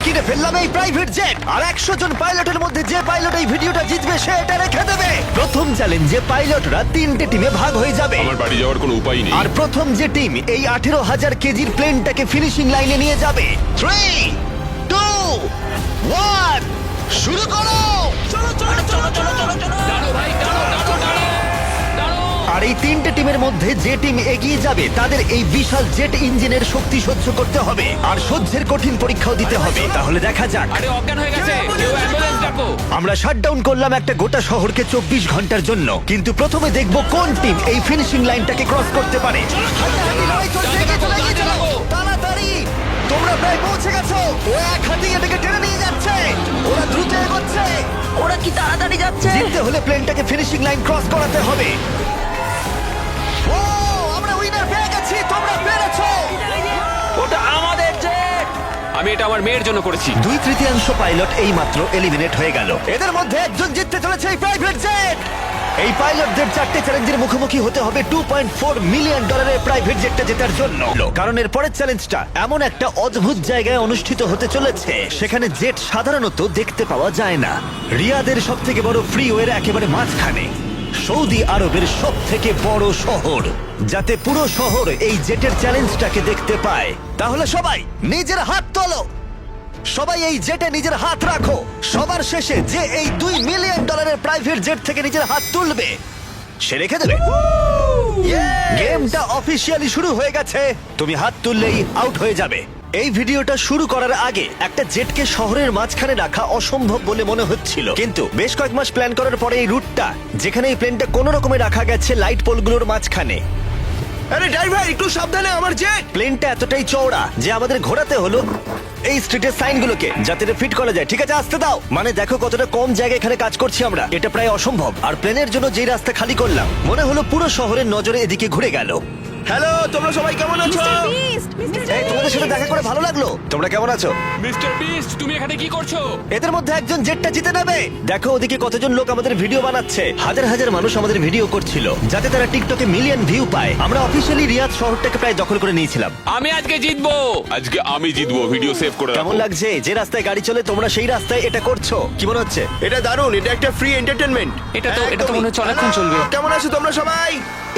কিনে ফেললাম এই প্রাইভেট জেট আর 100 জন পাইলটের মধ্যে যে পাইলট এই ভিডিওটা জিতবে সে এটা রেখে দেবে। প্রথম চ্যালেঞ্জে পাইলটরা 3টে টিমে ভাগ হয়ে যাবে আমার বাড়ি যাওয়ার কোনো উপায় নেই। আর প্রথম যে টিম এই 18,000 কেজির প্লেনটাকে ফিনিশিং লাইনে নিয়ে যাবে 3, 2, 1 শুরু করো। আর এই 3টে টিমের মধ্যে যে টিম এগিয়ে যাবে তাদের এই বিশাল জেট ইঞ্জিনের শক্তি সহ্য করতে হবে আর সহ্যের কঠিন পরীক্ষাও দিতে হবে। তাহলে দেখা যাক। আরে অজ্ঞান হয়ে গেছে, কেউ অ্যাম্বুলেন্স ডাকো। আমরা শাটডাউন করলাম একটা গোটা শহরকে 24 ঘন্টার জন্য, কিন্তু প্রথমে দেখব কোন টিম এই ফিনিশিং লাইনটাকে ক্রস করতে পারে। তাড়াতাড়ি, তোমরা প্রায় পৌঁছে গেছো। ও এক হাতে এটাকে টেনে নিয়ে যাচ্ছে, ওরা দ্রুত এগোচ্ছে। ওরা কি তাড়াতাড়ি যাচ্ছে? জিততে হলে প্লেনটাকে ফিনিশিং লাইন ক্রস করাতে হবে। ও, আমরা উইনার পেয়ে গেছি, তোমরা পেরেছো। ওটা আমাদের জেট। আমি এটা আমার মেয়ের জন্য করেছি। 2/3 পাইলট এইমাত্র এলিমিনেট হয়ে গেল। এদের মধ্যে একজন জিততে চলেছে এই প্রাইভেট জেট। এই পাইলটদের 4টে চ্যালেঞ্জের মুখোমুখি হতে হবে $2.4 মিলিয়ন প্রাইভেট জেটটা জেতার জন্য। কারণ এর পরের চ্যালেঞ্জটা এমন একটা অদ্ভুত জায়গায় অনুষ্ঠিত হতে চলেছে সেখানে জেট সাধারণত দেখতে পাওয়া যায় না। রিয়াদের সবথেকে বড় ফ্রিওয়ের একেবারে মাঝখানে সৌদি আরবের সবথেকে বড় শহর, যাতে পুরো শহর এই জেটের চ্যালেঞ্জটাকে দেখতে পায়। তাহলে সবাই নিজের হাত তোলো, সবাই এই জেটে নিজের হাত রাখো। সবার শেষে যে এই $2 মিলিয়ন প্রাইভেট জেট থেকে নিজের হাত তুলবে সে রেখে দেবে। গেমটা অফিসিয়ালি শুরু হয়ে গেছে, তুমি হাত তুললেই আউট হয়ে যাবে। এই ভিডিওটা শুরু করার আগে একটা জেটকে শহরের মাঝখানে রাখা অসম্ভব বলে মনে হচ্ছিল, কিন্তু বেশ কয়েক মাস প্ল্যান করার পরে এই রুটটা, যেখানে এই প্লেনটা কোনো রকমে রাখা গেছে লাইট পোলগুলোর মাঝখানে। আরে ড্রাইভার একটু সাবধানে, আমার জেট। প্লেনটা এতটাই চওড়া যে আমাদের ঘোরাতে হলো এই স্ট্রিটের সাইনগুলোকে যাতে এটা ফিট করা যায়। ঠিক আছে, আসতে দাও। মানে দেখো কতটা কম জায়গা এখানে কাজ করছি আমরা, এটা প্রায় অসম্ভব। আর প্লেনের জন্য যেই রাস্তা খালি করলাম মনে হলো পুরো শহরের নজরে এদিকে ঘুরে গেল। হ্যালো, তোমরা সবাই কেমন আছো? এই, তোমাদের সাথে দেখা করে ভালো লাগলো। তোমরা কেমন আছো? মিস্টার বিস্ট, তুমি এখানে কি করছো? এদের মধ্যে একজন জেটটা জিতে নেবে। দেখো ওদিকে কতজন লোক আমাদের ভিডিও বানাচ্ছে। হাজার হাজার মানুষ আমাদের ভিডিও করছিল যাতে তারা টিকটকে মিলিয়ন ভিউ পায়। আমরা অফিসিয়ালি রিয়াদ শহরটাকে প্রায় দখল করে নিয়েছিলাম। আমি আজকে জিতবো। আজকে আমি জিতবো, ভিডিও সেভ করে কেমন রাখো। লাগছে যে রাস্তায় গাড়ি চলে তোমরা সেই রাস্তায় এটা করছো? কি মনে হচ্ছে? এটা দারুণ, এটা একটা ফ্রি এন্টারটেইনমেন্ট। এটা তো মনে হচ্ছে অনেকক্ষণ চলবে। কেমন আছো তোমরা সবাই?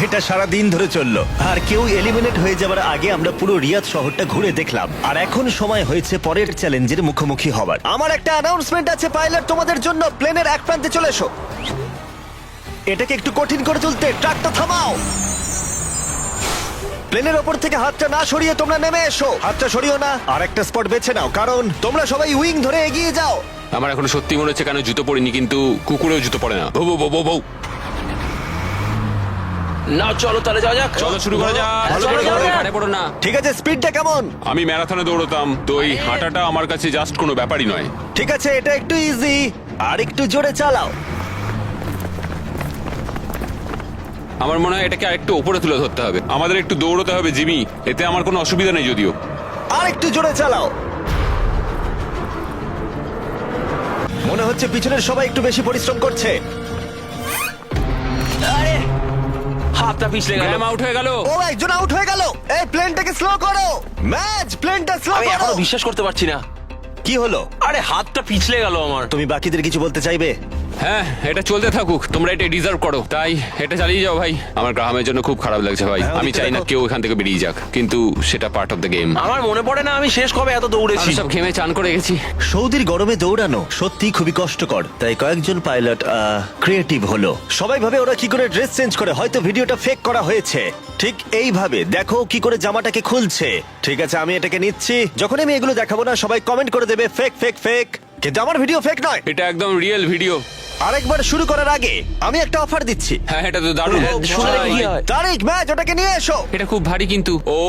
এটা সারা দিন ধরে চললো, আর কেউ এলিমিনেট হয়ে যাবার আগে আমরা পুরো রিয়াদ শহরটা ঘুরে দেখলাম। আর এখন সময় হয়েছে পরের চ্যালেঞ্জের মুখোমুখি হবার। আমার একটা অ্যানাউন্সমেন্ট আছে পাইলট তোমাদের জন্য। প্লেনের এক প্রান্তে চলে এসো। এটাকে একটু কঠিন করে তুলতে ট্রাকটা থামাও। প্লেনের ওপর থেকে হাতটা না সরিয়ে তোমরা নেমে এসো। হাতটা সরিও না, আর একটা স্পট বেছে নাও, কারণ তোমরা সবাই উইং ধরে এগিয়ে যাও। আমার এখন সত্যি মনে হচ্ছে কেন জুতো পরিনি, কিন্তু কুকুরেও জুতো পরে না। বউ বউ বউ বউ। না চলো তাহলে যাওয়া যাক। চলো শুরু করা যাক। ভালো করে চলো, করো। ঘাড়ে পড়ো না। ঠিক আছে, স্পিডটা কেমন? আমি ম্যারাথনে দৌড়তাম, তো এই হাঁটাটা আমার কাছে জাস্ট কোনো ব্যাপারই নয়। ঠিক আছে, এটা একটু ইজি, আর একটু জোরে চালাও। আমার মনে হয় এটাকে আরেকটু উপরে তুলে ধরতে হবে। আমাদের একটু দৌড়তে হবে জিমি, এতে আমার কোনো অসুবিধা নেই যদিও। আর একটু জোরে চালাও। মনে হচ্ছে পিছনের সবাই একটু বেশি পরিশ্রম করছে। আরে হাতটা পিছলে গেল। গ্রাম আউট হয়ে গেল। ও, একজন আউট হয়ে গেল। এই প্লেনটাকে স্লো করো। ম্যাচ, প্লেনটা স্লো আমি করো। এখনো বিশ্বাস করতে পারছি না। কি হলো? আরে হাতটা পিছলে গেল আমার। তুমি বাকিদের কিছু বলতে চাইবে? হ্যাঁ, এটা চলতে থাকুক, তোমরা এটা ডিজার্ভ করো, তাই এটা চালিয়ে যাও ভাই। আমার গ্রামের জন্য খুব খারাপ লাগছে ভাই। হ্যাঁ, আমি ওদিকে চাই না দেখো। কেউ এখান থেকে বেরিয়ে যাক, কিন্তু সেটা পার্ট অফ দ্য গেম। আমার মনে পড়ে না আমি শেষ কবে এত দৌড়েছি। আমি সব ঘেমে চান করে গেছি। সৌদির গরমে দৌড়ানো সত্যি খুবই কষ্টকর, তাই কয়েকজন পাইলট ক্রিয়েটিভ হলো। সবাই ভাবে ওরা কি করে ড্রেস চেঞ্জ করে, হয়তো ভিডিওটা ফেক করা হয়েছে। ঠিক এইভাবে দেখো কি করে জামাটাকে খুলছে। ঠিক আছে, আমি এটাকে নিচ্ছি। যখন আমি এগুলো দেখাবো না সবাই কমেন্ট করে দেবে ফেক ফেক ফেক, কিন্তু আমার ভিডিও ফেক নয়। এটা একদম রিয়েল ভিডিও। আরেকবার শুরু করার আগে আমি একটা অফার দিচ্ছি। হ্যাঁ, এটা তো দারুণ। শুনে দেখি কি হয়। তারিক, ম্যাচ, ওটাকে নিয়ে এসো। এটা খুব ভারী কিন্তু। ও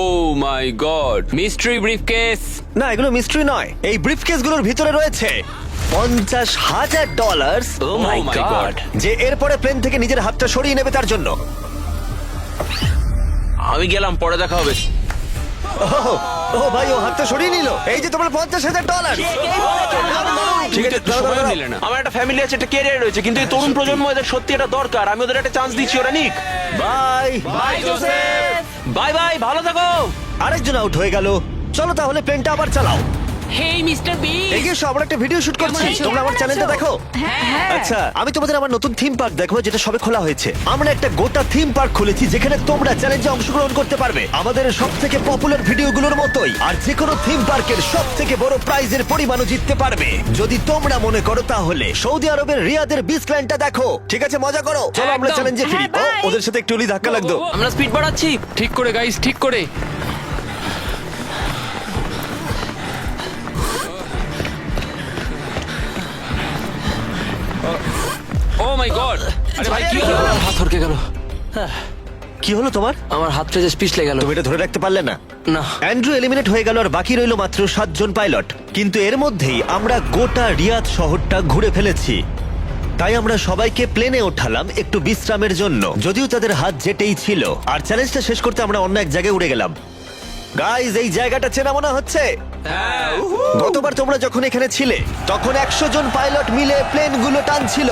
মাই গড, মিস্ট্রি ব্রিফকেস। না, এগুলো মিস্ট্রি নয়। এই ব্রিফকেসগুলোর ভিতরে রয়েছে $50,000, ও মাই Oh my গড। God. যে এরপরে প্লেন থেকে নিজের হাতটা সরিয়ে নেবে তার জন্য। আমি গেলাম, পরে দেখা হবে। ও ভাই, ও হাতটা সরিয়ে নিল। এই যে তোমার $50,000। ঠিক আছে, একটু সময় নিলে না। আমার একটা ফ্যামিলি আছে, একটা ক্যারিয়ার রয়েছে, কিন্তু এই তরুণ প্রজন্ম এদের সত্যি এটা দরকার। আমি ওদের একটা চান্স দিচ্ছি, ওরা নিক। Bye. Bye Joseph. Bye bye, ভালো থাকো। আরেকজন আউট হয়ে গেল। চলো তাহলে প্লেনটা আবার চালাও। হেই মিস্টার বিন। এগিয়ে এসো, আমরা একটা ভিডিও শুট করছি। কেমন আছো? তোমরা আমার চ্যানেলটা দেখো? হ্যাঁ। আচ্ছা, আমি তোমাদের আমার নতুন থিম পার্ক দেখাবো, যেটা সবে খোলা হয়েছে। আমরা একটা গোটা থিম পার্ক খুলেছি যেখানে তোমরা চ্যালেঞ্জে অংশগ্রহণ করতে পারবে আমাদের সবথেকে পপুলার ভিডিওগুলোর মতোই। আর যে কোনো থিম পার্কের সবথেকে বড় প্রাইজের পরিমাণও জিততে পারবে যদি তোমরা মনে করো তাহলে। সৌদি আরবের রিয়াদের বিচ ল্যান্ডটা দেখো। ঠিক আছে, মজা করো। চলো আমরা একদম। চ্যালেঞ্জে ফিরি। হ্যাঁ, ও, bye। ওদের সাথে একটু ধাক্কা লাগতো। আমরা স্পিড বাড়াচ্ছি। ঠিক করে গাইস, ঠিক করে। ও মাই গড! আরে ভাই কি হলো? আমার হাত হরকে গেল। কি হলো তোমার? আমার হাত ফ্রেজে পিছলে গেল। তুমি এটা ধরে রাখতে পারলে না? না। অ্যান্ড্রু এলিমিনেট হয়ে গেল আর বাকি রইল মাত্র 7 জন পাইলট। কিন্তু এর মধ্যেই আমরা গোটা রিয়াদ শহরটা ঘুরে ফেলেছি। তাই আমরা সবাইকে প্লেনে ওঠালাম একটু বিশ্রামের জন্য, যদিও তাদের হাত জেটেই ছিল। আর চ্যালেঞ্জটা শেষ করতে আমরা অন্য এক জায়গায় উড়ে গেলাম। গাইজ, এই জায়গাটা চেনা মনে হচ্ছে। গতবার তোমরা যখন এখানে ছিলে তখন 100 জন পাইলট মিলে প্লেনগুলো টানছিল।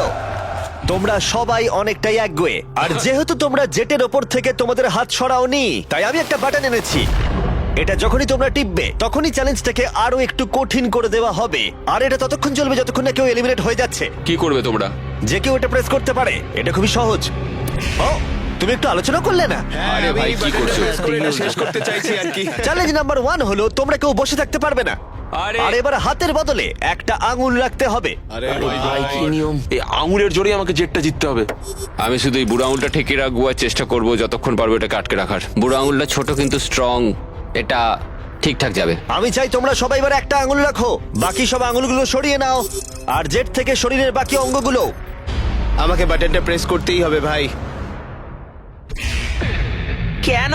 তোমরা সবাই অনেকটাই একগুয়ে। আর যেহেতু তোমরা জেটের ওপর থেকে তোমাদের হাত সরাওনি, তাই আমি একটা বাটন এনেছি। এটা যখনই তোমরা টিপবে তখনই চ্যালেঞ্জটাকে আরো একটু কঠিন করে দেওয়া হবে। আর এটা ততক্ষণ চলবে যতক্ষণ না কেউ এলিমিনেট হয়ে যাচ্ছে। কি করবে তোমরা? যে কেউ এটা প্রেস করতে পারে। এটা খুবই সহজ। ও, তুমি একটু আলোচনা করলে না? আরে ভাই কি করছো? শেষ করতে চাইছি আর কি। চ্যালেঞ্জ নাম্বার 1 হলো তোমরা কেউ বসে থাকতে পারবে না। আরে আর এবার হাতের বদলে একটা আঙুল রাখতে হবে। ভাই কি নিয়ম? এই আঙুলের জোরেই আমাকে জেটটা জিততে হবে। আমি শুধু এই বুড়ো আঙুলটা ঠেকে রাখবো আর চেষ্টা করবো যতক্ষণ পারবো এটাকে আটকে রাখার। বুড়ো আঙুলটা ছোট কিন্তু স্ট্রং, এটা ঠিকঠাক যাবে। আমি চাই তোমরা সবাই এবার একটা আঙুল রাখো, বাকি সব আঙুলগুলো সরিয়ে নাও। আর জেট থেকে শরীরের বাকি অঙ্গগুলো। আমাকে বাটনটা প্রেস করতেই হবে ভাই। কেন?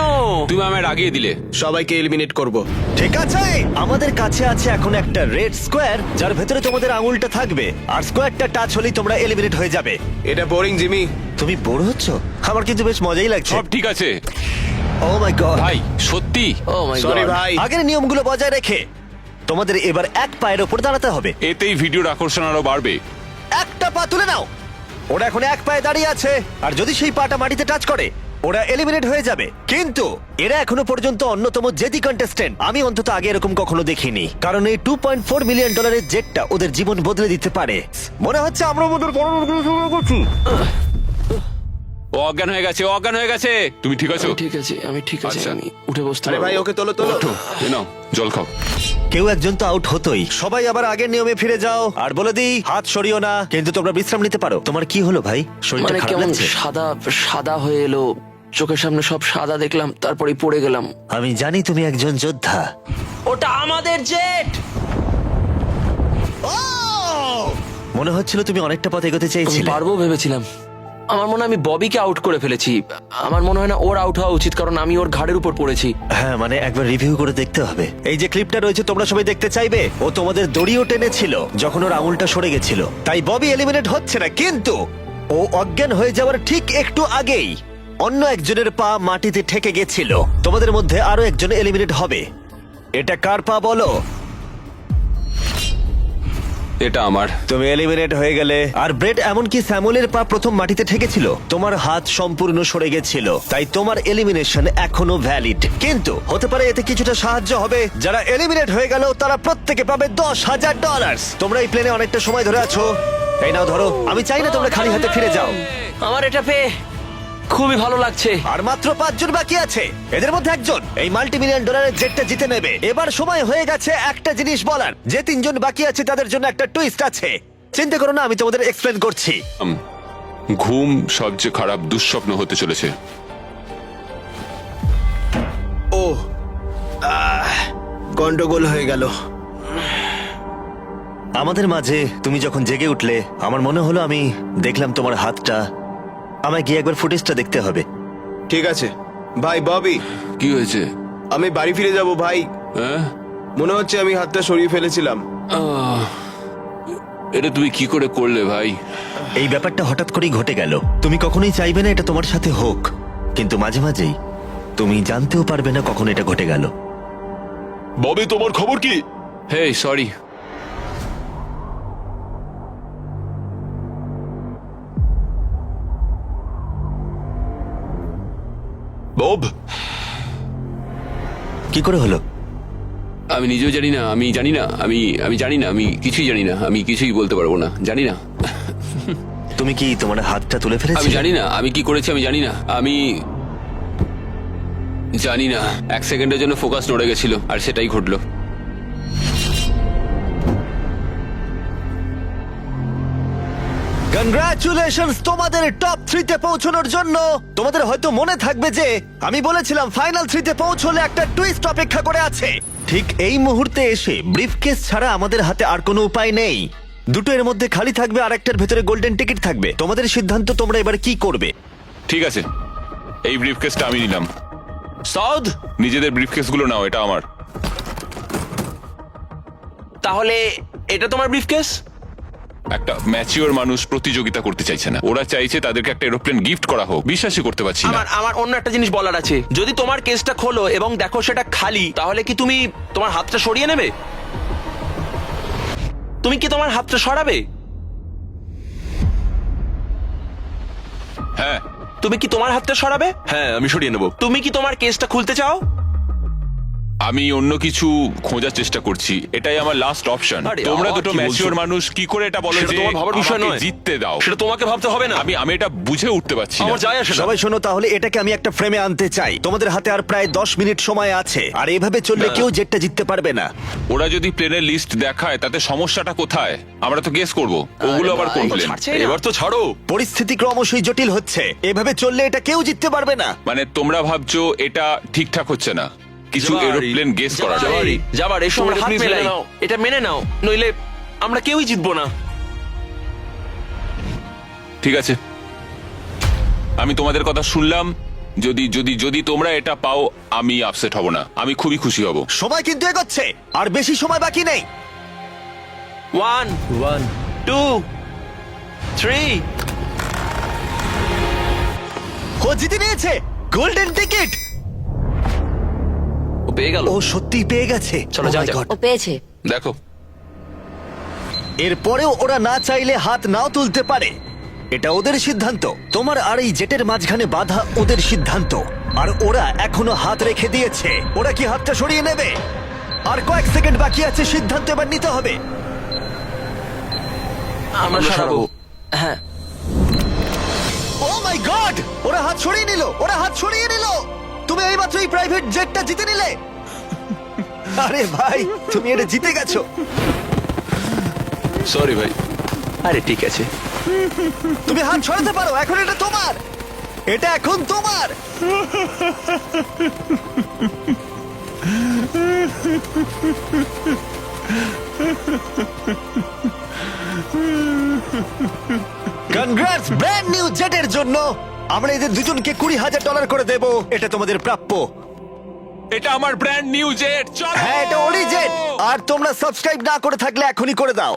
তুমি আমায় রাগিয়ে দিলে। সবাইকে এলিমিনেট করব। ঠিক আছে, আমাদের কাছে আছে এখন একটা রেড স্কোয়ার যার ভেতরে তোমাদের আঙুলটা থাকবে। আর স্কোয়ারটা টাচ হলেই তোমরা এলিমিনেট হয়ে যাবে। এটা বোরিং জিমি। তুমি বোর হচ্ছ? আমার কিন্তু বেশ মজাই লাগছে। সব ঠিক আছে ও মাই গড। ভাই, সত্যি। ও মাই সরি গড। ভাই। আগের নিয়মগুলো বজায় রেখে তোমাদের এবার এক পায়ের ওপর দাঁড়াতে হবে। এতেই ভিডিওর আকর্ষণ আরো বাড়বে। একটা পা তুলে নাও। ওরা এখন এক পায়ে দাঁড়িয়ে আছে, আর যদি সেই পাটা মাটিতে টাচ করে ওরা এলিমিনেট হয়ে যাবে। কিন্তু এরা এখনো পর্যন্ত অন্যতম জেদি কন্টেস্টেন্ট। আমি অন্তত আগে এরকম কখনো দেখিনি, কারণ এই $2.4 মিলিয়ন জেটটা ওদের জীবন বদলে দিতে পারে। মনে হচ্ছে আমরা ওদের করছি। ও অজ্ঞান হয়ে গেছে, ও অজ্ঞান হয়ে গেছে। তুমি ঠিক আছো? ঠিক আছে, আমি ঠিক আছে। আচ্ছা। আমি উঠে বসতে আরে ভাই পারবো। ওকে তোলো তোলো। ওঠো, এ নাও জল খাও। কেউ একজন তো আউট হতোই। সবাই আবার আগের নিয়মে ফিরে যাও। আর বলে দিই, হাত সরিও না, কিন্তু তোমরা বিশ্রাম নিতে পারো। তোমার কি হলো ভাই? শরীরটা মানে খারাপ কেমন লাগছে? সাদা সাদা হয়ে এলো, চোখের সামনে সব সাদা দেখলাম, তারপরেই পড়ে গেলাম। আমি জানি তুমি একজন যোদ্ধা। ওটা আমাদের জেট। মনে হচ্ছিল তুমি অনেকটা পথ এগোতে আমি চেয়েছিলে। পারবো ভেবেছিলাম। আমার মনে হয় আমি ববিকে আউট করে ফেলেছি। আমার মনে হয় না ওর আউট হওয়া উচিত, কারণ আমি ওর ঘাড়ের উপর পড়েছি। হ্যাঁ, মানে একবার রিভিউ করে দেখতে হবে। এই যে ক্লিপটা রয়েছে তোমরা সবাই দেখতে চাইবে, ও তোমাদের দড়িও টেনেছিল যখন ওর আঙুলটা সরে গেছিল। তাই ববি এলিমিনেট হচ্ছে না, কিন্তু ও অজ্ঞান হয়ে যাওয়ার ঠিক একটু আগেই অন্য একজনের পা মাটিতে ঠেকে গেছিল। তোমাদের মধ্যে আরো একজন এলিমিনেট হবে। এটা কার পা বলো? এটা আমার। তুমি এলিমিনেট হয়ে গেলে। আর ব্রেড, এমনকি স্যামুয়েলের পা প্রথম মাটিতে ঠেকেছিল, তোমার হাত সম্পূর্ণ সরে গেছিল, তাই তোমার এলিমিনেশন এখনো ভ্যালিড। কিন্তু হতে পারে এতে কিছুটা সাহায্য হবে। যারা এলিমিনেট হয়ে গেল তারা প্রত্যেকে পাবে $10,000। তোমরা এই প্লেনে অনেকটা সময় ধরে আছো, এই নাও ধরো। আমি চাই না তোমরা খালি হাতে ফিরে যাও। আমার এটা পেয়ে খুবই ভালো লাগছে। আর মাত্র 5 জন বাকি আছে। এদের মধ্যে একজন এই $multi-million জেটটা জিতে নেবে। এবার সময় হয়ে গেছে একটা জিনিস বলার। যে 3 জন বাকি আছে তাদের জন্য একটা টুইস্ট আছে। চিন্তা করো না, আমি তোমাদের এক্সপ্লেন করছি। ঘুম সবচেয়ে খারাপ দুঃস্বপ্ন হতে চলেছে। ও গন্ডগোল হয়ে গেল। আমাদের মাঝে তুমি যখন জেগে উঠলে, আমার মনে হলো আমি দেখলাম তোমার হাতটা। আমায় গিয়ে একবার ফুটেজটা দেখতে হবে। ঠিক আছে ভাই ববি, কি হয়েছে? আমি বাড়ি ফিরে যাব ভাই। হ্যাঁ? মনে হচ্ছে আমি হাতটা সরিয়ে ফেলেছিলাম। এটা তুমি কি করে করলে ভাই? এই ব্যাপারটা হঠাৎ করেই ঘটে গেল। তুমি কখনোই চাইবে না এটা তোমার সাথে হোক, কিন্তু মাঝে মাঝেই তুমি জানতেও পারবে না কখন এটা ঘটে গেল। ববি, তোমার খবর কি? হেই, সরি। বব, কি করে হলো? আমি নিজেও জানি না, আমি জানি না, আমি জানি না, আমি কিছুই জানি না, আমি কিছুই বলতে পারবো না, জানি না। তুমি কি তোমার হাতটা তুলে আমি ফেলেছিলে? জানি না আমি কি করেছি, আমি জানি না, আমি জানি না। 1 সেকেন্ডের জন্য ফোকাস নড়ে গেছিল আর সেটাই ঘটলো। কনগ্রাচুলেশনস তোমাদের টপ 3 তে পৌঁছানোর জন্য। তোমাদের হয়তো মনে থাকবে যে আমি বলেছিলাম ফাইনাল 3 তে পৌঁছলে একটা টুইস্ট অপেক্ষা করে আছে। ঠিক এই মুহূর্তে এসে ব্রিফকেস ছাড়া আমাদের হাতে আর কোনো উপায় নেই। দুটো এর মধ্যে খালি থাকবে আর একটার ভেতরে গোল্ডেন টিকিট থাকবে। তোমাদের সিদ্ধান্ত, তোমরা এবার কি করবে? ঠিক আছে, এই ব্রিফকেসটা আমি নিলাম। সাউথ, নিজেদের ব্রিফকেসগুলো নাও, এটা আমার। তাহলে এটা তোমার ব্রিফকেস? একটা ম্যাচিওর মানুষ প্রতিযোগিতা করতে চাইছে না, ওরা চাইছে তাদেরকে একটা এরোপ্লেন গিফট করা হোক। বিশ্বাসই করতে পারছি না। আমার অন্য একটা জিনিস বলার আছে। যদি তোমার কেসটা খোলো এবং দেখো সেটা খালি, তাহলে কি তুমি তোমার হাতটা সরিয়ে নেবে? তুমি কি তোমার হাতটা সরাবে? হ্যাঁ, তুমি কি তোমার হাতটা সরাবে? হ্যাঁ, আমি সরিয়ে নেবো। তুমি কি তোমার কেসটা খুলতে চাও? আমি অন্য কিছু খোঁজার চেষ্টা করছি, এটাই আমার লাস্ট অপশন। আরে, তোমরা আবার দুটো কি বলছো? ম্যাচিওর মানুষ কি করে এটা বলো সেটা যে তোমার ভাবার বিষয় আমাকে নয়। জিততে দাও? সেটা তোমাকে ভাবতে হবে না। আমি এটা বুঝে উঠতে পারছি না। আমার যায় আসে না। সবাই শোনো, তাহলে এটাকে আমি একটা ফ্রেমে আনতে চাই। তোমাদের হাতে আর প্রায় 10 মিনিট সময় আছে, আর এভাবে চললে কেউ জেটটা জিততে পারবে না। ওরা যদি প্লেনের লিস্ট দেখায় তাতে সমস্যাটা কোথায়? আমরা তো গেস করব ওগুলো আবার কোন প্লেন। এবার তো ছাড়ো। পরিস্থিতি ক্রমশই জটিল হচ্ছে। এভাবে চললে এটা কেউ জিততে পারবে না। মানে তোমরা ভাবছো এটা ঠিকঠাক হচ্ছে না, কিছু জাবারি, এরোপ্লেন গেস করা যাবে। জাবারি। যাবার এসো, আমরা তুমি হাত please মেলাই। মেনে নাও। এটা মেনে নাও, নইলে আমরা কেউই জিতবো না। ঠিক আছে, আমি তোমাদের কথা শুনলাম। যদি যদি যদি তোমরা এটা পাও, আমি আপসেট হব না, আমি খুবই খুশি হব। সময় কিন্তু এগোচ্ছে, আর বেশি সময় বাকি নেই। 1 2 3। ও জিতে নিয়েছে গোল্ডেন টিকিট। ও পেয়ে গেল। ও সত্যি পেয়ে গেছে। চলো, Oh যাও, my যাও। God! ও পেয়েছে। দেখো, এরপরেও ওরা না চাইলে হাত নাও তুলতে পারে। এটা ওদের সিদ্ধান্ত। তোমার আর এই জেটের মাঝখানে বাধা ওদের সিদ্ধান্ত, আর ওরা এখনো হাত রেখে দিয়েছে। ওরা কি হাতটা সরিয়ে নেবে? আর কয়েক সেকেন্ড বাকি আছে, সিদ্ধান্ত এবার নিতে হবে। আমরা সরাবো। হ্যাঁ, ও মাই গড, ওরা হাত সরিয়ে নিল, ওরা হাত সরিয়ে নিল। তুমি এইমাত্র এই প্রাইভেট জেটটা জিতে নিলে। আরে ভাই, তুমি এটা জিতে গেছো। সরি ভাই। আরে ঠিক আছে। তুমি হাত সরাতে পারো, এখন এটা তোমার। এটা এখন তোমার। কনগ্রাটস ব্র্যান্ড নিউ জেটের জন্য। আমরা এদের দুজনকে $20,000 করে দেব। এটা তোমাদের প্রাপ্য। এটা আমার ব্র্যান্ড নিউ জেট। চলো। হ্যাঁ, এটা ওরই জেট। আর তোমরা সাবস্ক্রাইব না করে থাকলে এখনই করে দাও।